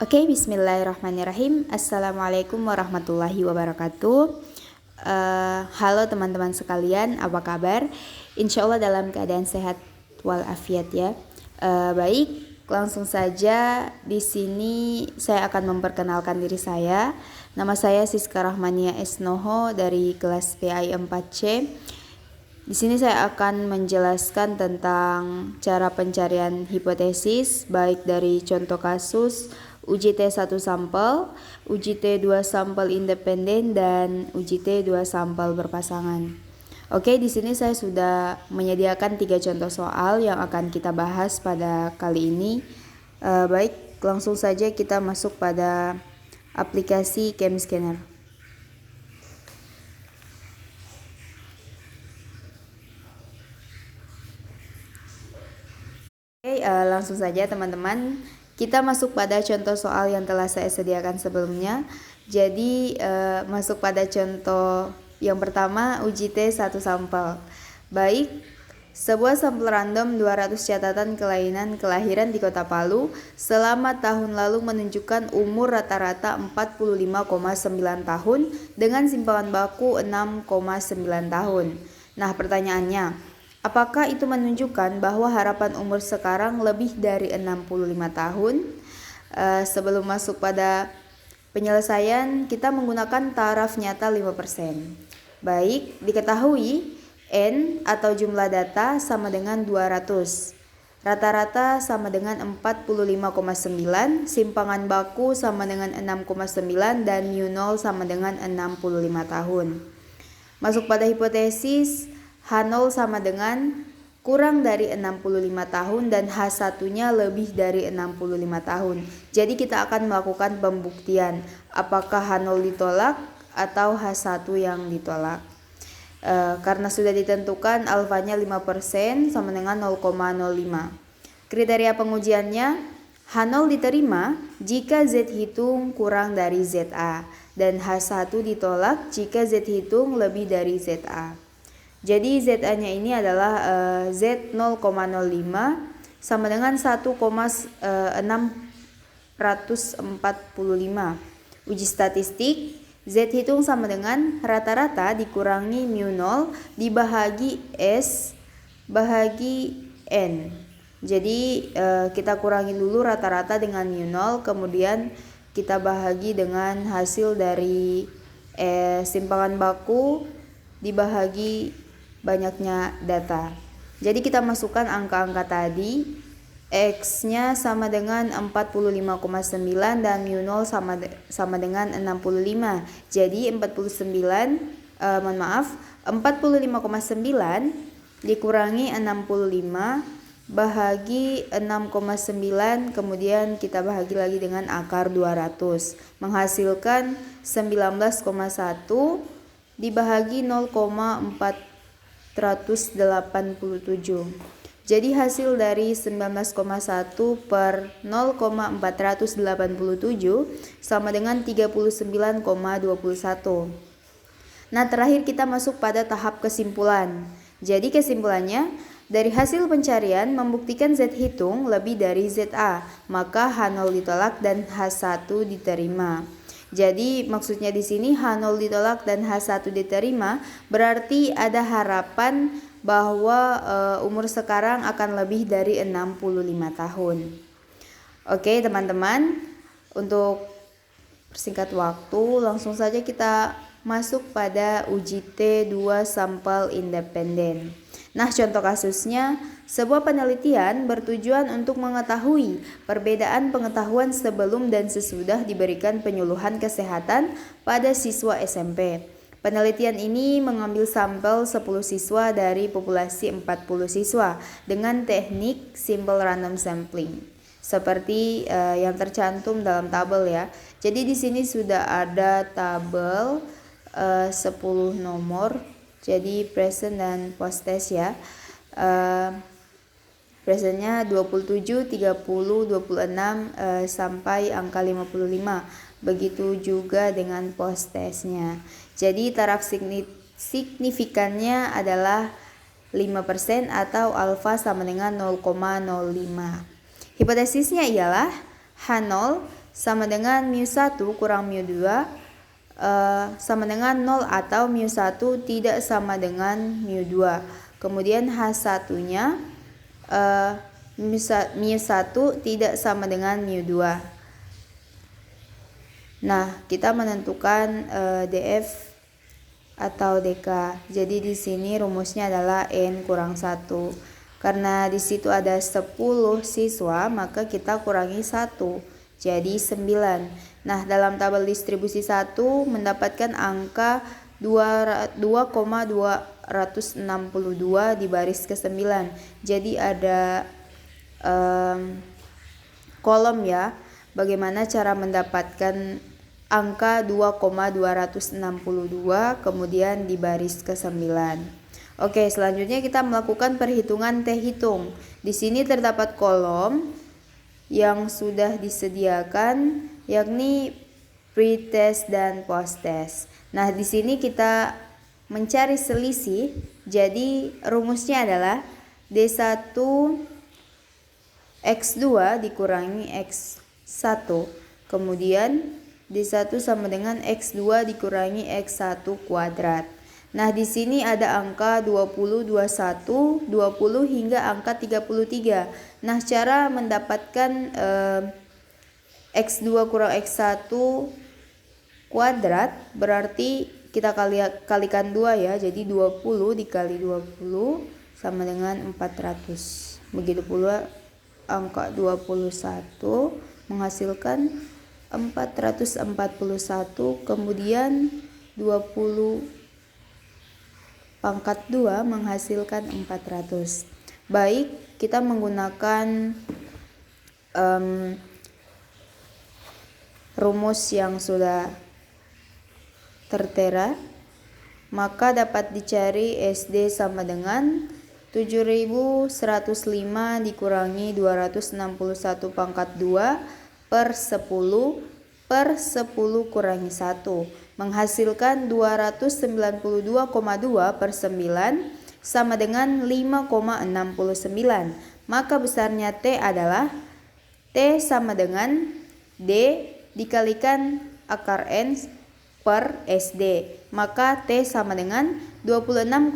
Oke, bismillahirrahmanirrahim. Assalamualaikum warahmatullahi wabarakatuh. Halo teman-teman sekalian, apa kabar? Insya Allah dalam keadaan sehat walafiat ya. Baik, langsung saja di sini saya akan memperkenalkan diri saya. Nama saya Siska Rahmania Esnoho dari kelas PAI 4C. Di sini saya akan menjelaskan tentang cara pencarian hipotesis baik dari contoh kasus, UJT 1 sampel, UJT 2 sampel independen dan UJT 2 sampel berpasangan. Oke, di sini saya sudah menyediakan 3 contoh soal yang akan kita bahas pada kali ini. Baik, langsung saja kita masuk pada aplikasi ChemScanner. Oke, langsung saja teman-teman, kita masuk pada contoh soal yang telah saya sediakan sebelumnya. Jadi masuk pada contoh yang pertama, UJT 1 sampel. Baik, sebuah sampel random 200 catatan kelainan kelahiran di Kota Palu selama tahun lalu menunjukkan umur rata-rata 45,9 tahun dengan simpangan baku 6,9 tahun. Nah, pertanyaannya, apakah itu menunjukkan bahwa harapan umur sekarang lebih dari 65 tahun? Sebelum masuk pada penyelesaian, kita menggunakan taraf nyata 5%. Baik, diketahui N atau jumlah data sama dengan 200. Rata-rata sama dengan 45,9, simpangan baku sama dengan 6,9 dan mu0 sama dengan 65 tahun. Masuk pada hipotesis, H0 sama dengan kurang dari 65 tahun dan H1-nya lebih dari 65 tahun. Jadi kita akan melakukan pembuktian apakah H0 ditolak atau H1 yang ditolak. Karena sudah ditentukan alfanya 5% sama dengan 0,05. Kriteria pengujiannya, H0 diterima jika Z hitung kurang dari ZA dan H1 ditolak jika Z hitung lebih dari ZA. Jadi ZA-nya ini adalah Z 0,05 sama dengan 1,645. Uji statistik, Z hitung sama dengan rata-rata dikurangi mu0 dibahagi S bahagi N. Jadi kita kurangi dulu rata-rata dengan mu0, kemudian kita bahagi dengan hasil dari simpangan baku dibahagi banyaknya data. Jadi kita masukkan angka-angka tadi. X-nya sama dengan 45,9 dan mu0 sama dengan 65. Jadi 45,9 dikurangi 65 bahagi 6,9, kemudian kita bahagi lagi dengan akar 200, menghasilkan 19,1 dibahagi 0,487. Jadi hasil dari 19,1 per 0,487 sama dengan 39,21. Nah, terakhir kita masuk pada tahap kesimpulan. Jadi kesimpulannya, dari hasil pencarian membuktikan Z hitung lebih dari ZA, maka H0 ditolak dan H1 diterima. Jadi maksudnya di sini H0 ditolak dan H1 diterima berarti ada harapan bahwa umur sekarang akan lebih dari 65 tahun. Oke teman-teman, untuk persingkat waktu langsung saja kita masuk pada UJT 2 sampel independen. Nah, contoh kasusnya, sebuah penelitian bertujuan untuk mengetahui perbedaan pengetahuan sebelum dan sesudah diberikan penyuluhan kesehatan pada siswa SMP. Penelitian ini mengambil sampel 10 siswa dari populasi 40 siswa dengan teknik simple random sampling. Seperti yang tercantum dalam tabel ya. Jadi di sini sudah ada tabel 10 nomor. Jadi present dan post test ya. Presentnya 27, 30, 26 sampai angka 55. Begitu juga dengan post testnya. Jadi taraf signifikannya adalah 5% atau alfa sama dengan 0,05. Hipotesisnya ialah H0 sama dengan mu1 kurang mu2 sama dengan 0 atau mu1 tidak sama dengan mu2. Kemudian H1-nya mu1 tidak sama dengan mu2. Nah, kita menentukan DF atau DK. Jadi di sini rumusnya adalah N kurang 1. Karena di situ ada 10 siswa, maka kita kurangi 1. Jadi 9. Nah, dalam tabel distribusi 1 mendapatkan angka 2,262 di baris ke-9. Jadi ada kolom ya. Bagaimana cara mendapatkan angka 2,262 kemudian di baris ke-9. Oke, selanjutnya kita melakukan perhitungan T hitung. Di sini terdapat kolom yang sudah disediakan, yakni pre-test dan post-test. Nah, di sini kita mencari selisih. Jadi rumusnya adalah D1 X2 dikurangi X1. Kemudian D1 sama dengan X2 dikurangi X1 kuadrat. Nah, di sini ada angka 20, 21, 20 hingga angka 33. Nah, cara mendapatkan X2 kurang X1 kuadrat berarti kita kalikan 2 ya. Jadi 20 dikali 20 sama dengan 400. Begitu pula angka 21 menghasilkan 441, kemudian 20 pangkat 2 menghasilkan 400. Baik, kita menggunakan rumus yang sudah tertera, maka dapat dicari SD sama dengan 7105 dikurangi 261 pangkat 2 per 10 per 10 kurangi 1 menghasilkan 292,2 per 9 sama dengan 5,69. Maka besarnya T adalah T sama dengan D dikalikan akar N per SD. Maka T sama dengan 26,1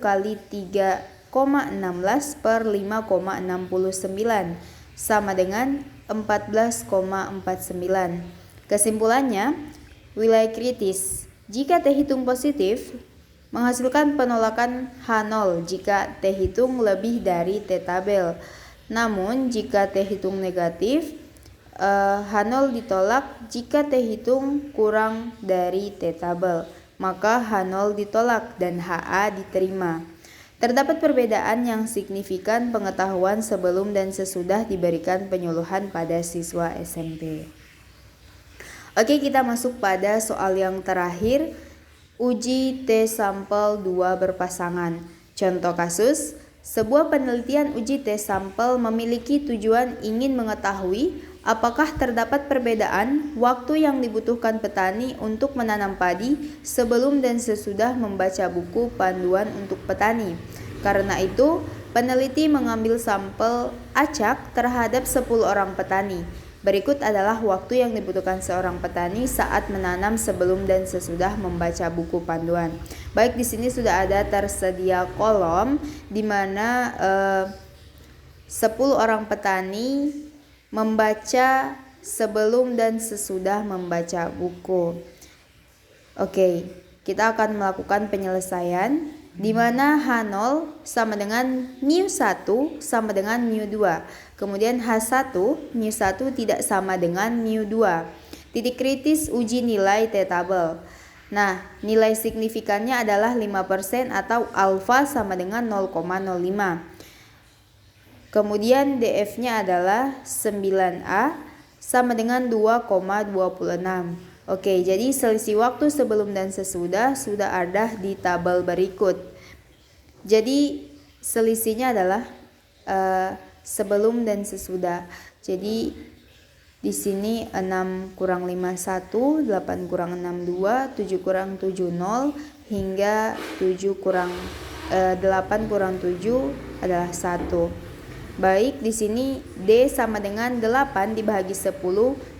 kali 3,16 per 5,69 sama dengan 14,49. Kesimpulannya, wilayah kritis jika T hitung positif menghasilkan penolakan H0 jika T hitung lebih dari T tabel. Namun jika T hitung negatif, H0 ditolak jika T hitung kurang dari T tabel. Maka H0 ditolak dan HA diterima. Terdapat perbedaan yang signifikan pengetahuan sebelum dan sesudah diberikan penyuluhan pada siswa SMP. Oke, kita masuk pada soal yang terakhir. Uji T sampel 2 berpasangan. Contoh kasus, sebuah penelitian uji T sampel memiliki tujuan ingin mengetahui apakah terdapat perbedaan waktu yang dibutuhkan petani untuk menanam padi sebelum dan sesudah membaca buku panduan untuk petani. Karena itu, peneliti mengambil sampel acak terhadap 10 orang petani. Berikut adalah waktu yang dibutuhkan seorang petani saat menanam sebelum dan sesudah membaca buku panduan. Baik, di sini sudah ada tersedia kolom di mana 10 orang petani membaca sebelum dan sesudah membaca buku. Oke, kita akan melakukan penyelesaian di mana H0 sama dengan mu1 sama dengan mu2. Kemudian H1 mu1 tidak sama dengan mu2. Titik kritis uji nilai T tabel. Nah, nilai signifikannya adalah 5% atau alfa sama dengan 0,05. Kemudian DF-nya adalah 9A sama dengan 2,26. Oke, jadi selisih waktu sebelum dan sesudah sudah ada di tabel berikut. Jadi selisihnya adalah sebelum dan sesudah. Jadi di sini 6 kurang 5 1, 8 kurang 6 2, 7 kurang 7 0 hingga 8 kurang 7 adalah 1. Baik, di sini D sama dengan 8 dibagi 10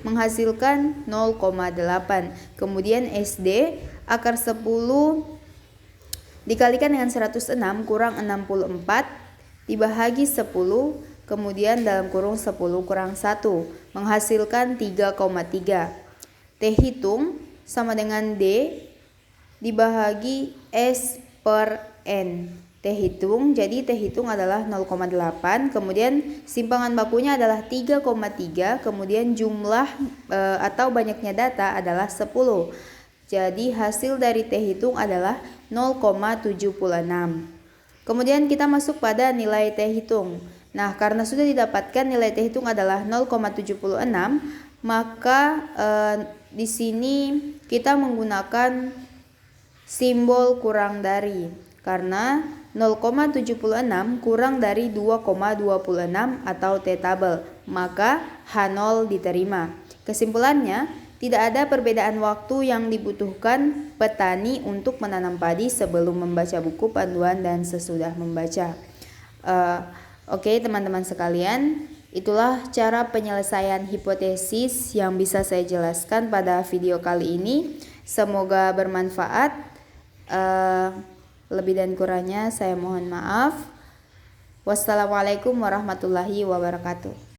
menghasilkan 0,8. Kemudian SD akar 10 dikalikan dengan 106 kurang 64 dibagi 10, kemudian dalam kurung 10 kurang 1 menghasilkan 3,3. T hitung sama dengan D dibagi S per N. T hitung, jadi T hitung adalah 0,8, kemudian simpangan bakunya adalah 3,3, kemudian jumlah atau banyaknya data adalah 10. Jadi hasil dari T hitung adalah 0,76. Kemudian kita masuk pada nilai T hitung. Nah, karena sudah didapatkan nilai T hitung adalah 0,76, maka di sini kita menggunakan simbol kurang dari, karena 0,76 kurang dari 2,26 atau T-tabel, maka H0 diterima. Kesimpulannya, tidak ada perbedaan waktu yang dibutuhkan petani untuk menanam padi sebelum membaca buku panduan dan sesudah membaca. Oke, teman-teman sekalian, itulah cara penyelesaian hipotesis yang bisa saya jelaskan pada video kali ini. Semoga bermanfaat. Lebih dan kurangnya saya mohon maaf. Wassalamualaikum warahmatullahi wabarakatuh.